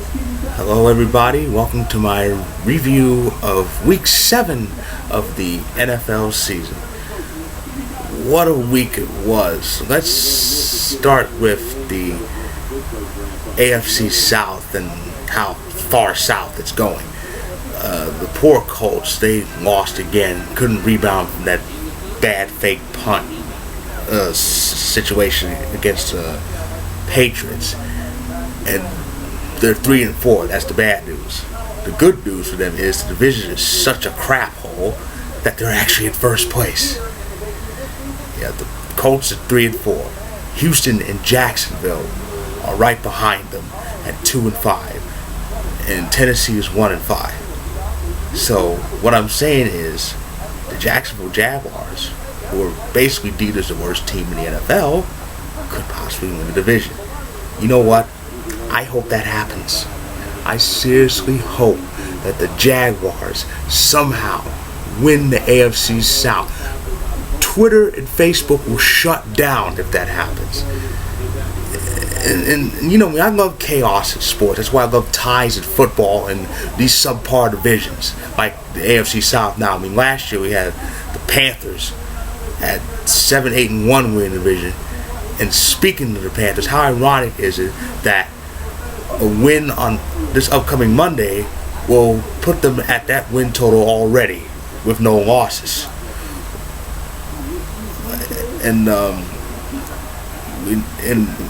Hello, everybody. Welcome to my review of Week 7 of the NFL season. What a week it was. Let's start with the AFC South and how far south it's going. The poor Colts, they lost again. Couldn't rebound from that bad fake punt situation against the Patriots. And they're 3-4. That's the bad news. The good news for them is the division is such a crap hole that they're actually in first place. Yeah, the Colts are 3-4. Houston and Jacksonville are right behind them at 2-5, and Tennessee is 1-5. So what I'm saying is, the Jacksonville Jaguars, who are basically deemed as the worst team in the NFL, could possibly win the division. You know what? I hope that happens. I seriously hope that the Jaguars somehow win the AFC South. Twitter and Facebook will shut down if that happens. And you know me, I love chaos in sports. That's why I love ties in football and these subpar divisions like the AFC South now. I mean, last year we had the Panthers at 7-8-1 win division. And speaking of the Panthers, how ironic is it that a win on this upcoming Monday will put them at that win total already with no losses. And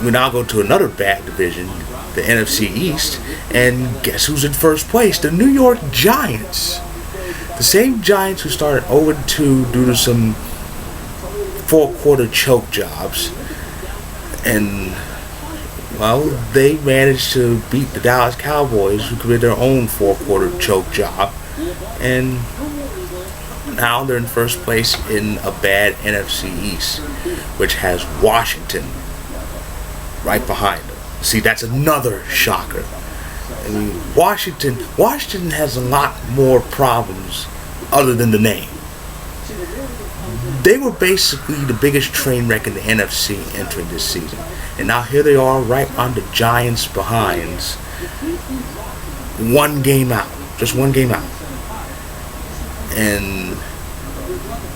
we now go to another bad division, the NFC East, and guess who's in first place? The New York Giants. The same Giants who started 0-2 due to some fourth-quarter choke jobs. And, well, they managed to beat the Dallas Cowboys, who committed their own fourth-quarter choke job. And now they're in first place in a bad NFC East, which has Washington right behind them. See, that's another shocker. I mean, Washington has a lot more problems other than the name. They were basically the biggest train wreck in the NFC entering this season. And now here they are right on the Giants' behinds. One game out. Just one game out. And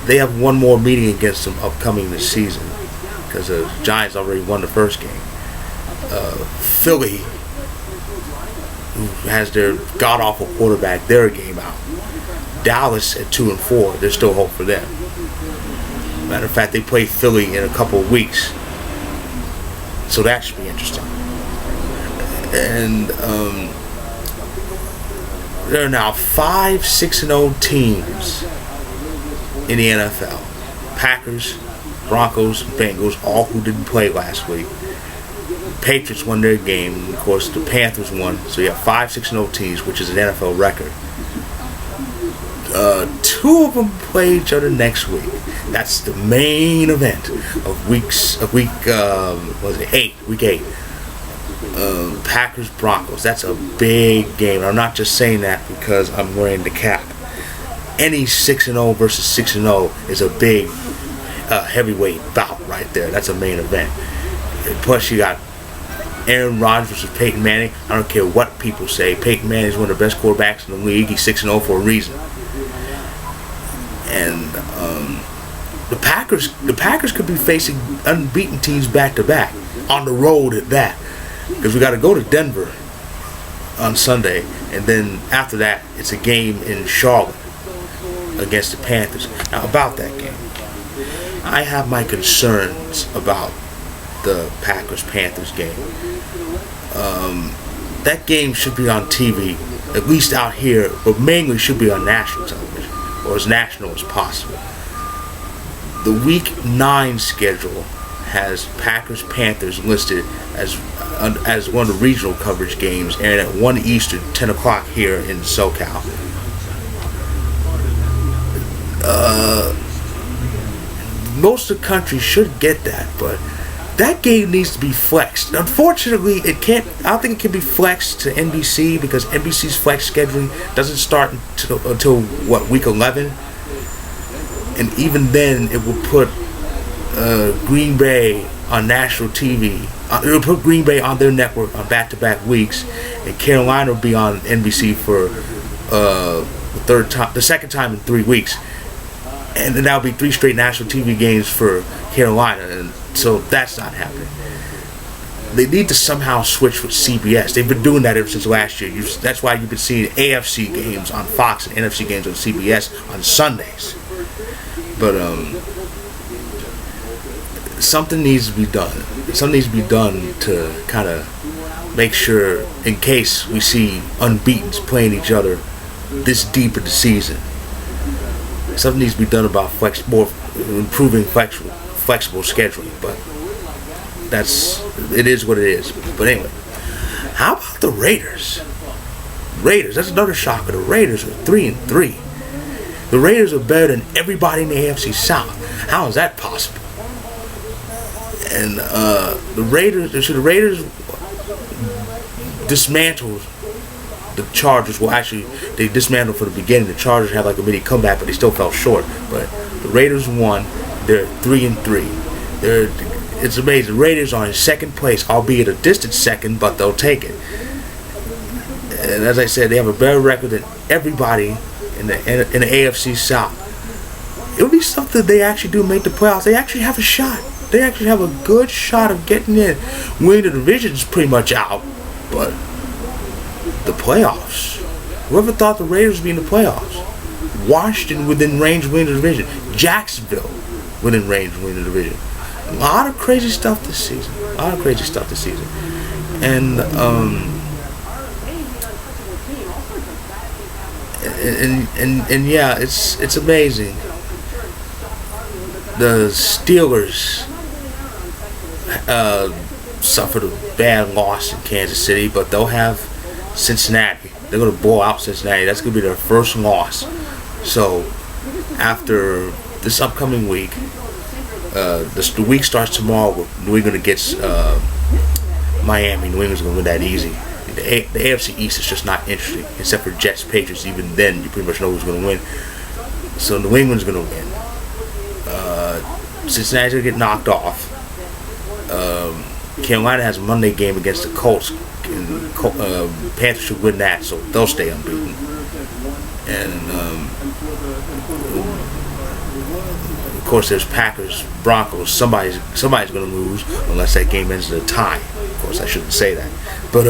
they have one more meeting against them upcoming this season, because the Giants already won the first game. Philly, who has their god-awful quarterback, they're a game out. Dallas at 2-4, there's still hope for them. Matter of fact, they play Philly in a couple of weeks, so that should be interesting. And there are now 5 6-0 teams in the NFL. Packers, Broncos, Bengals, all who didn't play last week. Patriots won their game, and of course the Panthers won. So you have 5 6-0 teams, which is an NFL record. 2 of them play each other next week. That's the main event of week 8. Packers Broncos. That's a big game. And I'm not just saying that because I'm wearing the cap. Any 6-0 versus 6-0 is a big heavyweight bout right there. That's a main event. And plus you got Aaron Rodgers versus Peyton Manning. I don't care what people say. Peyton Manning is one of the best quarterbacks in the league. He's 6-0 for a reason. And the Packers could be facing unbeaten teams back to back on the road at that, because we got to go to Denver on Sunday, and then after that it's a game in Charlotte against the Panthers. Now about that game, I have my concerns about the Packers-Panthers game. That game should be on TV, at least out here, but mainly should be on national television, or as national as possible. The Week 9 schedule has Packers-Panthers listed as one of the regional coverage games, airing at 1 Eastern, 10 o'clock here in SoCal. Most of the country should get that, but that game needs to be flexed. Unfortunately, it can't. I don't think it can be flexed to NBC, because NBC's flex scheduling doesn't start until week 11, and even then, it will put Green Bay on national TV. It will put Green Bay on their network on back-to-back weeks, and Carolina will be on NBC for the second time in 3 weeks, and then that'll be 3 straight national TV games for Carolina, and so that's not happening. They need to somehow switch with CBS. They've been doing that ever since last year. That's why you've been seeing AFC games on Fox and NFC games on CBS on Sundays. But something needs to be done. Something needs to be done to kind of make sure, in case we see unbeatens playing each other this deep in the season, something needs to be done about improving flexible scheduling. But it is what it is. But anyway, how about the Raiders? That's another shocker. The Raiders are 3-3. The Raiders are better than everybody in the AFC South. How is that possible? And the Raiders dismantled the Chargers. Well, actually, they dismantled from the beginning. The Chargers had like a mini comeback, but they still fell short. But the Raiders won. They're 3-3. It's amazing. The Raiders are in second place, albeit a distant second, but they'll take it. And as I said, they have a better record than everybody in the AFC South. It would be something they actually do make the playoffs. They actually have a shot. They actually have a good shot of getting in. Winning the division is pretty much out, but the playoffs. Whoever thought the Raiders would be in the playoffs? Washington within range of winning the division. Jacksonville within range of winning the division. A lot of crazy stuff this season. And and yeah, it's amazing. The Steelers suffered a bad loss in Kansas City, but they'll have Cincinnati. They're going to blow out Cincinnati. That's going to be their first loss. So after this upcoming week, the week starts tomorrow with New England against Miami. New England's going to win that easy. The AFC East is just not interesting, except for Jets, Patriots. Even then, you pretty much know who's going to win. So New England's going to win. Cincinnati's going to get knocked off. Carolina has a Monday game against the Colts. And Panthers should win that, so they'll stay unbeaten. And of course, there's Packers, Broncos. Somebody's going to lose unless that game ends in a tie. Of course, I shouldn't say that, but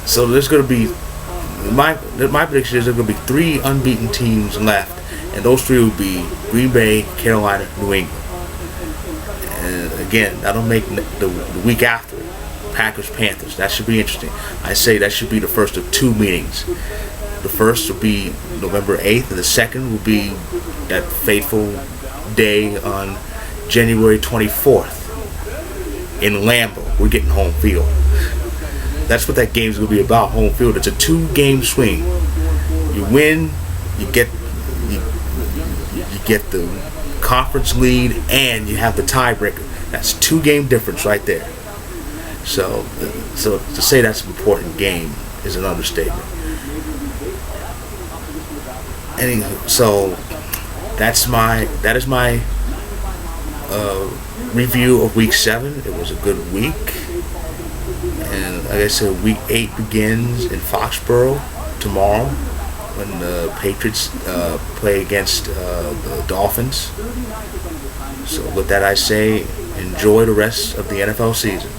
so there's going to be my prediction is there's going to be 3 unbeaten teams left, and those 3 will be Green Bay, Carolina, New England. And again, that'll make the week after Packers, Panthers. That should be interesting. I say that should be the first of 2 meetings. The first will be November 8th, and the second will be that fateful day on January 24th in Lambeau. We're getting home field. That's what that game's going to be about, home field. It's a 2-game swing. You win, you get the conference lead, and you have the tiebreaker. That's 2-game difference right there. So to say that's an important game is an understatement. Anywho, so that is my review of Week 7. It was a good week, and like I said, Week 8 begins in Foxborough tomorrow when the Patriots play against the Dolphins. So with that, I say enjoy the rest of the NFL season.